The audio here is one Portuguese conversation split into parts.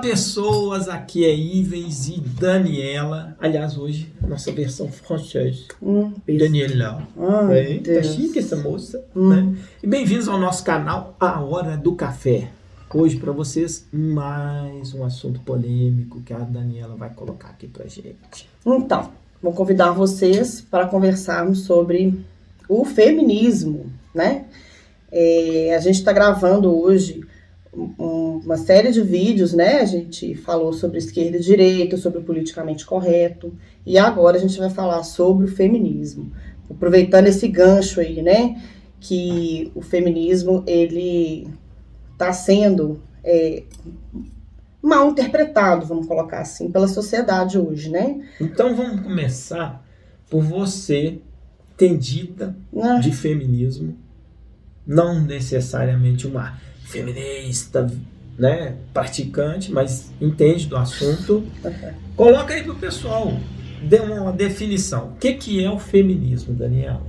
pessoas, aqui é Ivens e Daniela. Aliás, hoje, nossa versão francesa. Daniela. Tá chique essa moça. Né? E bem-vindos ao nosso canal A Hora do Café. Hoje, para vocês, mais um assunto polêmico que a Daniela vai colocar aqui pra gente. Então, vou convidar vocês para conversarmos sobre o feminismo, né? A gente está gravando hoje uma série de vídeos, né? A gente falou sobre esquerda e direita, sobre o politicamente correto, e agora a gente vai falar sobre o feminismo. Aproveitando esse gancho aí, né? Que o feminismo, ele está sendo mal interpretado, vamos colocar assim, pela sociedade hoje, né? Então vamos começar por você, entendida de feminismo, não necessariamente uma feminista, né, praticante, mas entende do assunto. Coloca aí pro pessoal, dê uma definição. O que é o feminismo, Daniela?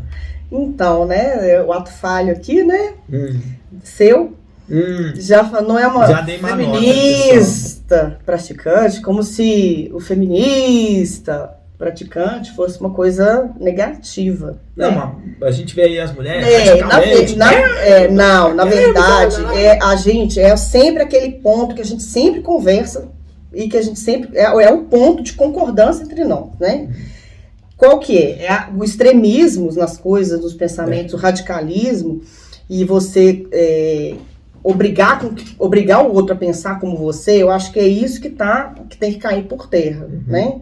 Então, né, o ato falho aqui, né, já não é uma feminista praticante, como se o feminista praticante fosse uma coisa negativa. Não, né? A gente vê aí as mulheres na verdade, a gente sempre aquele ponto que a gente sempre conversa e que a gente sempre é um ponto de concordância entre nós, né? Qual que é? O extremismo nas coisas, nos pensamentos, o radicalismo, e você obrigar o outro a pensar como você, eu acho que é isso que tem que cair por terra, né?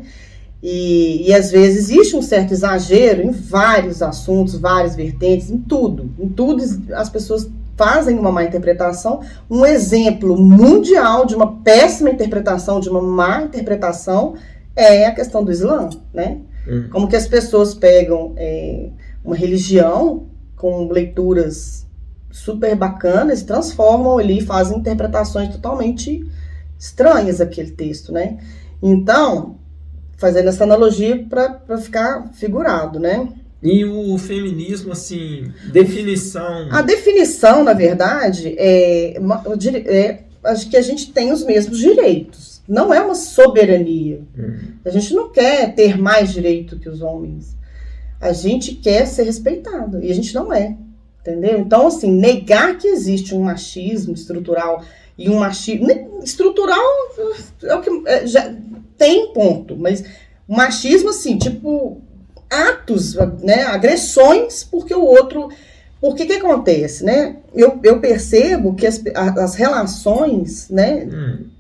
E às vezes existe um certo exagero em vários assuntos, várias vertentes, em tudo as pessoas fazem uma má interpretação. Um exemplo mundial de uma péssima interpretação, de uma má interpretação, é a questão do Islã, né? Como que as pessoas pegam uma religião com leituras super bacanas e transformam ali, fazem interpretações totalmente estranhas aquele texto, né? Então, fazendo essa analogia para ficar figurado, né? E o feminismo, assim, definição... A definição, na verdade, acho que a gente tem os mesmos direitos. Não é uma soberania. A gente não quer ter mais direito que os homens. A gente quer ser respeitado. E a gente não é. Entendeu? Então, assim, negar que existe um machismo estrutural e um machismo... Estrutural é o que... já tem ponto, mas o machismo, assim, tipo, atos, né, agressões, porque o outro... Porque que acontece, né? Eu percebo que as relações, né,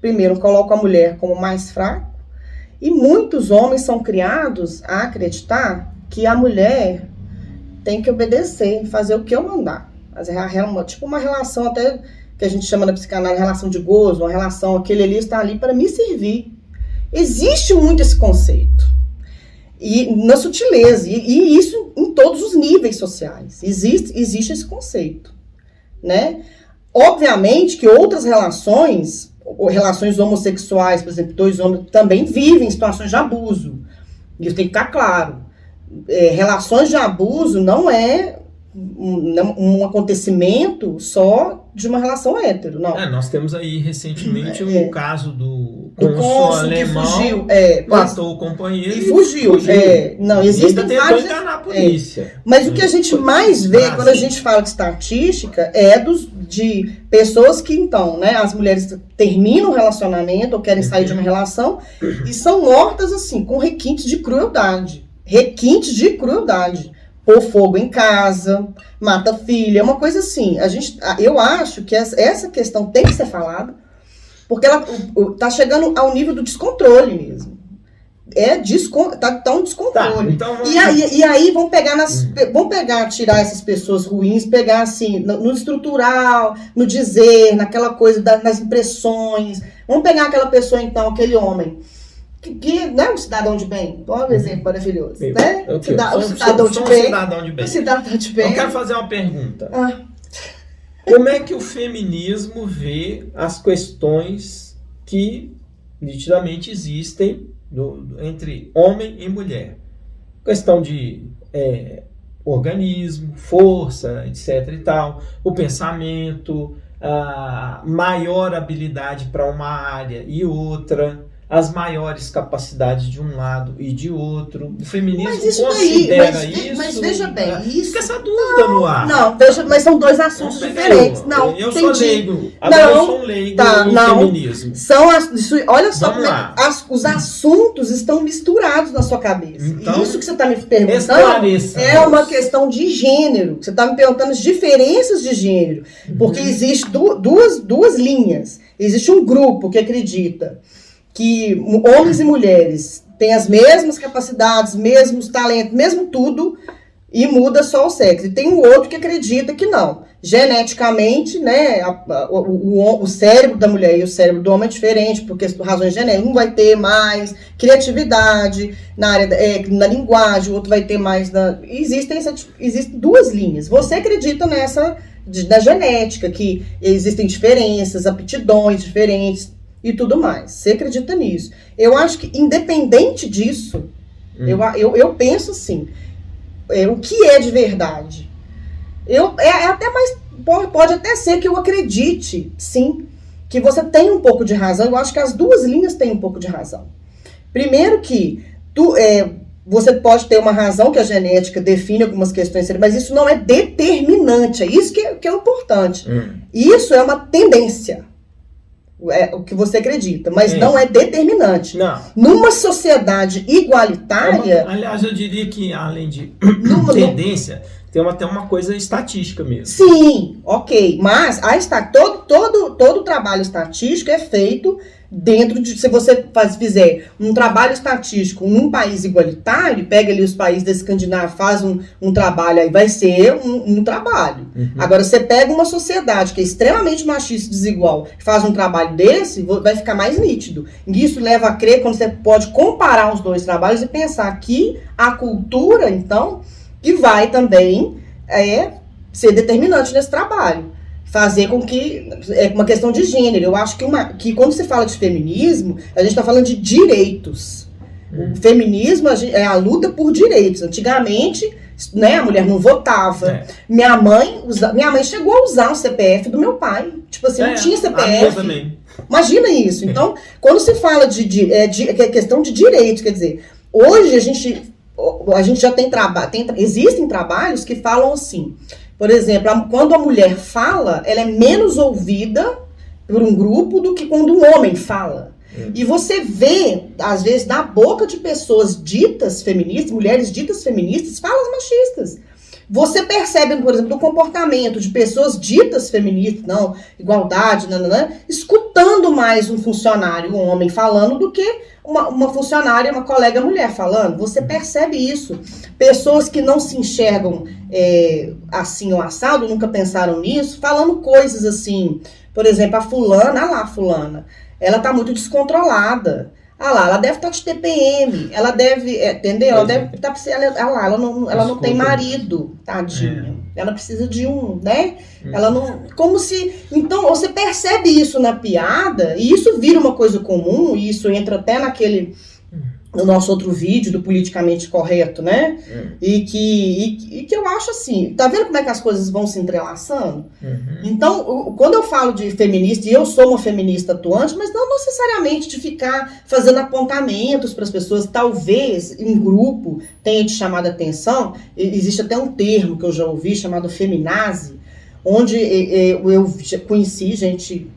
primeiro colocam a mulher como mais fraca, e muitos homens são criados a acreditar que a mulher tem que obedecer, fazer o que eu mandar. Tipo uma relação até que a gente chama na psicanálise relação de gozo, uma relação, aquele ali está ali para me servir. Existe muito esse conceito, e na sutileza, e isso em todos os níveis sociais, existe esse conceito, né? Obviamente que outras relações homossexuais, por exemplo, dois homens também vivem situações de abuso, isso tem que ficar claro. Relações de abuso não é um acontecimento só de uma relação hétero, não. Nós temos aí recentemente o caso do cônsul alemão que fugiu, matou o companheiro e fugiu. Não, existem vários... enganar a polícia. Mas o que a gente mais vê quando a gente fala de estatística de pessoas que, então, né, as mulheres terminam o relacionamento ou querem sair de uma relação e são mortas, assim, com requintes de crueldade. Pôr fogo em casa, mata filha, é uma coisa assim. Eu acho que essa questão tem que ser falada, porque ela tá chegando ao nível do descontrole mesmo. Tá um descontrole. Então e aí vão pegar, tirar essas pessoas ruins, pegar assim, no estrutural, no dizer, naquela coisa nas impressões. Vamos pegar aquela pessoa, então, aquele homem que não é um cidadão de bem. Olha um exemplo maravilhoso, né? Um cidadão de bem. Eu quero fazer uma pergunta. Como é que o feminismo vê as questões que nitidamente existem entre homem e mulher? Questão de organismo, força, etc. e tal, o pensamento, maior habilidade para uma área e outra, as maiores capacidades de um lado e de outro. O feminismo considera isso. Mas veja bem, isso. Fica essa dúvida no ar. Não, veja, mas são dois assuntos diferentes. Não, eu entendi. sou leigo. Agora eu sou um leigo no feminismo. Olha só como os assuntos estão misturados na sua cabeça. Então, isso que você está me perguntando é uma questão de gênero. Você está me perguntando as diferenças de gênero. Porque existe duas linhas. Existe um grupo que acredita que homens e mulheres têm as mesmas capacidades, mesmos talentos, mesmo tudo, e muda só o sexo. E tem um outro que acredita que não. Geneticamente, né, o cérebro da mulher e o cérebro do homem é diferente, por razões genéticas. Um vai ter mais criatividade na área na linguagem, o outro vai ter mais Existem duas linhas. Você acredita nessa da genética, que existem diferenças, aptidões diferentes e tudo mais. Você acredita nisso? Eu acho que, independente disso, eu penso assim, o que é de verdade? Até mais, pode até ser que eu acredite, sim, que você tem um pouco de razão. Eu acho que as duas linhas têm um pouco de razão. Primeiro que você pode ter uma razão que a genética define algumas questões, mas isso não é determinante. É isso que é importante. Isso é uma tendência. É o que você acredita, mas não é determinante. Não. Numa sociedade igualitária... aliás, eu diria que, além de tendência, tem até uma coisa estatística mesmo. Sim, ok. Mas todo trabalho estatístico é feito dentro de... Se você fizer um trabalho estatístico num país igualitário, pega ali os países da Escandinávia, faz um trabalho, aí vai ser um trabalho. Agora, você pega uma sociedade que é extremamente machista e desigual, faz um trabalho desse, vai ficar mais nítido. E isso leva a crer, quando você pode comparar os dois trabalhos e pensar que a cultura, então, que vai também ser determinante nesse trabalho. Fazer com que... É uma questão de gênero. Eu acho que quando se fala de feminismo, a gente está falando de direitos. O feminismo é a luta por direitos. Antigamente, né, a mulher não votava. Minha mãe chegou a usar o CPF do meu pai. Tipo assim, não tinha CPF. Também. Imagina isso. Então, quando se fala de questão de direitos, quer dizer, hoje a gente já tem trabalho. Existem trabalhos que falam assim... Por exemplo, quando a mulher fala, ela é menos ouvida por um grupo do que quando um homem fala. E você vê, às vezes, da boca de pessoas ditas feministas, mulheres ditas feministas, falas machistas. Você percebe, por exemplo, o comportamento de pessoas ditas feministas, não, igualdade, escutando mais um funcionário, um homem falando, do que uma funcionária, uma colega mulher falando. Você percebe isso. Pessoas que não se enxergam assim ou assado, nunca pensaram nisso, falando coisas assim. Por exemplo, a fulana, ela tá muito descontrolada. Ela deve estar de TPM, ela deve, entendeu? Ela deve estar, ela não tem marido, tadinha. Ela precisa de né? Ela não, como se, então você percebe isso na piada e isso vira uma coisa comum e isso entra até no nosso outro vídeo do politicamente correto, né? E que eu acho assim, tá vendo como é que as coisas vão se entrelaçando? Então, quando eu falo de feminista, e eu sou uma feminista atuante, mas não necessariamente de ficar fazendo apontamentos para as pessoas, talvez em grupo tenha te chamado a atenção. Existe até um termo que eu já ouvi chamado feminazi, onde eu conheci gente...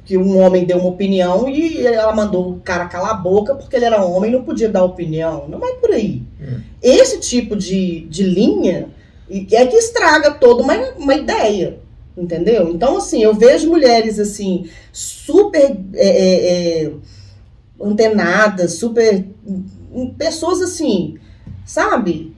que um homem deu uma opinião e ela mandou o cara calar a boca porque ele era homem e não podia dar opinião. Não é por aí. Esse tipo de linha é que estraga toda uma ideia, entendeu? Então, assim, eu vejo mulheres, assim, super antenadas, super... pessoas, assim, sabe...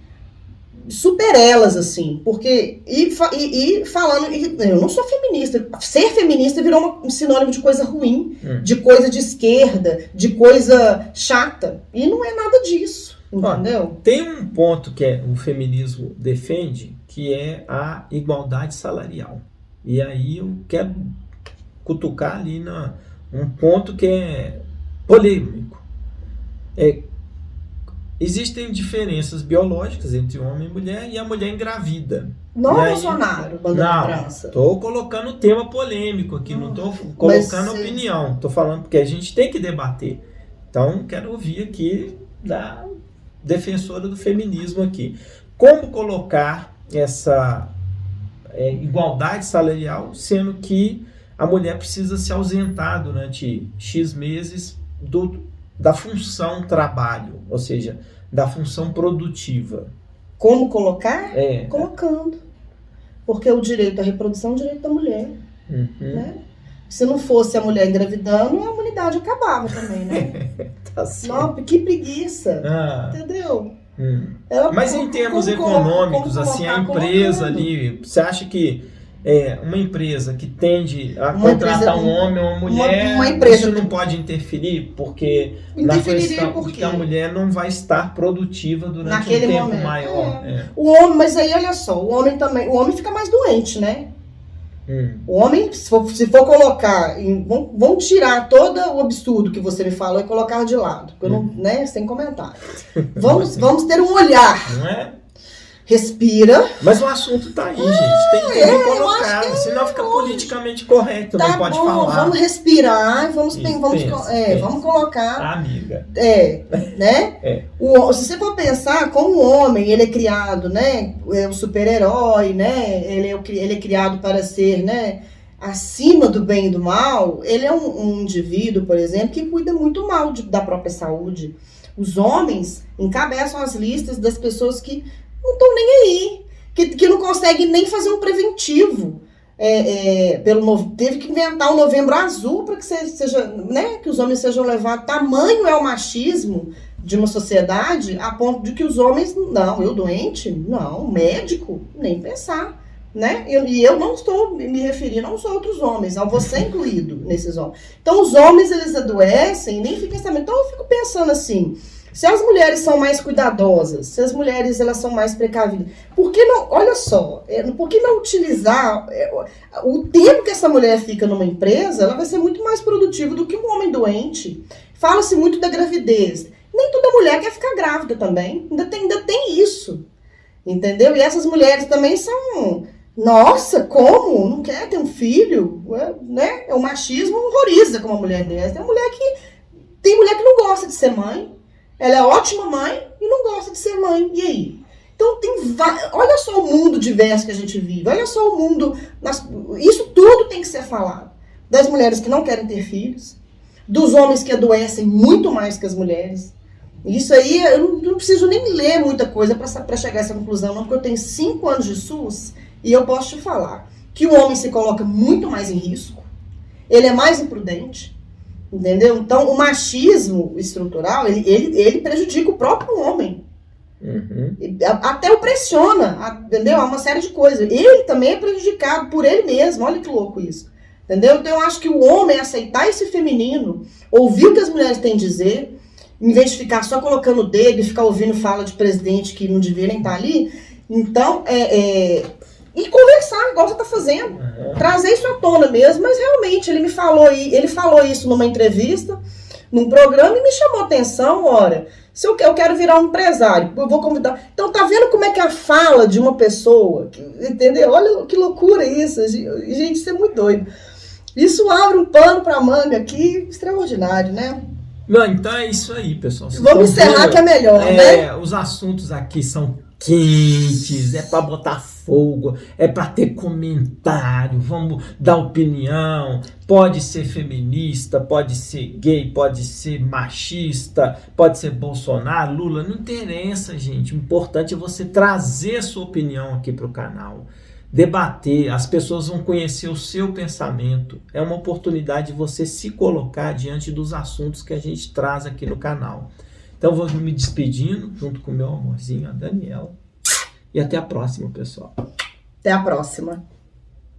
super elas, assim, porque e falando, eu não sou feminista, ser feminista virou um sinônimo de coisa ruim, de coisa de esquerda, de coisa chata, e não é nada disso, entendeu? Tem um ponto que o feminismo defende, que é a igualdade salarial, e aí eu quero cutucar ali um ponto que é polêmico. existem diferenças biológicas entre homem e mulher, e a mulher engravida. Não, e aí, Bolsonaro, bandeira França. Tô colocando tema polêmico aqui, não tô colocando opinião. Tô falando porque a gente tem que debater. Então, quero ouvir aqui da defensora do feminismo aqui. Como colocar essa igualdade salarial, sendo que a mulher precisa se ausentar durante X meses da função trabalho, ou seja, da função produtiva. Como colocar? Colocando. Porque o direito à reprodução é o direito da mulher. Né? Se não fosse a mulher engravidando, a humanidade acabava também, né? Tá certo. Não, que preguiça. Entendeu? Mas em termos econômicos, assim, a empresa ali, você acha que uma empresa que tende a contratar um homem ou uma mulher, uma empresa isso não pode interferir? Porque na questão porque a mulher não vai estar produtiva durante um tempo maior. O homem, mas aí olha só, o homem fica mais doente, né? O homem, se for colocar, vamos tirar todo o absurdo que você me falou e colocar de lado, porque eu não, né, sem comentário. Vamos ter um olhar. Não é? Respira. Mas o assunto tá aí, gente. Tem que ser colocado, senão fica politicamente correto, não pode falar. Vamos respirar, vamos colocar. Amiga. Né? Se você for pensar, como o homem, ele é criado, né? É um super-herói, né? Ele é criado para ser, né? Acima do bem e do mal. Ele é um indivíduo, por exemplo, que cuida muito mal da própria saúde. Os homens encabeçam as listas das pessoas que não estão nem aí, que não conseguem nem fazer um preventivo. Teve que inventar um Novembro Azul para que seja, né, que os homens sejam levados. Tamanho é o machismo de uma sociedade a ponto de que os homens, não, eu doente, não, médico, nem pensar. Né? E eu não estou me referindo aos outros homens, ao você incluído nesses homens. Então os homens, eles adoecem, nem ficam sabendo. Então eu fico pensando assim, se as mulheres são mais cuidadosas, se as mulheres elas são mais precavidas, por que não, olha só, por que não utilizar o tempo que essa mulher fica numa empresa, ela vai ser muito mais produtiva do que um homem doente. Fala-se muito da gravidez. Nem toda mulher quer ficar grávida também, ainda tem isso, entendeu? E essas mulheres também são, nossa, como? Não quer ter um filho? Né? O machismo horroriza com uma mulher dessa. Tem mulher que não gosta de ser mãe. Ela é ótima mãe e não gosta de ser mãe. E aí? Então, olha só o mundo diverso que a gente vive. Olha só o mundo... Isso tudo tem que ser falado. Das mulheres que não querem ter filhos. Dos homens que adoecem muito mais que as mulheres. Isso aí, eu não preciso nem ler muita coisa para chegar a essa conclusão, não. Porque eu tenho 5 anos de SUS e eu posso te falar que o homem se coloca muito mais em risco. Ele é mais imprudente. Entendeu? Então, o machismo estrutural, ele prejudica o próprio homem. Até o pressiona, entendeu? Há uma série de coisas. Ele também é prejudicado por ele mesmo. Olha que louco isso. Entendeu? Então, eu acho que o homem aceitar esse feminino, ouvir o que as mulheres têm a dizer, em vez de ficar só colocando o dedo e ficar ouvindo fala de presidente que não devia nem estar ali, então, e conversar, igual você está fazendo. Trazer isso à tona mesmo, mas realmente ele falou isso numa entrevista, num programa, e me chamou a atenção. Ora, se eu quero virar um empresário, eu vou convidar. Então, tá vendo como é que a fala de uma pessoa, entendeu? Olha que loucura isso, gente, isso é muito doido. Isso abre um pano pra manga aqui, extraordinário, né? Não, então é isso aí, pessoal. Vamos encerrar que é melhor, né? Os assuntos aqui são quentes, é para botar fogo, é para ter comentário, vamos dar opinião, pode ser feminista, pode ser gay, pode ser machista, pode ser Bolsonaro, Lula, não interessa, gente, o importante é você trazer a sua opinião aqui para o canal, debater, as pessoas vão conhecer o seu pensamento, é uma oportunidade de você se colocar diante dos assuntos que a gente traz aqui no canal. Então, vou me despedindo, junto com o meu amorzinho, a Daniela. E até a próxima, pessoal. Até a próxima.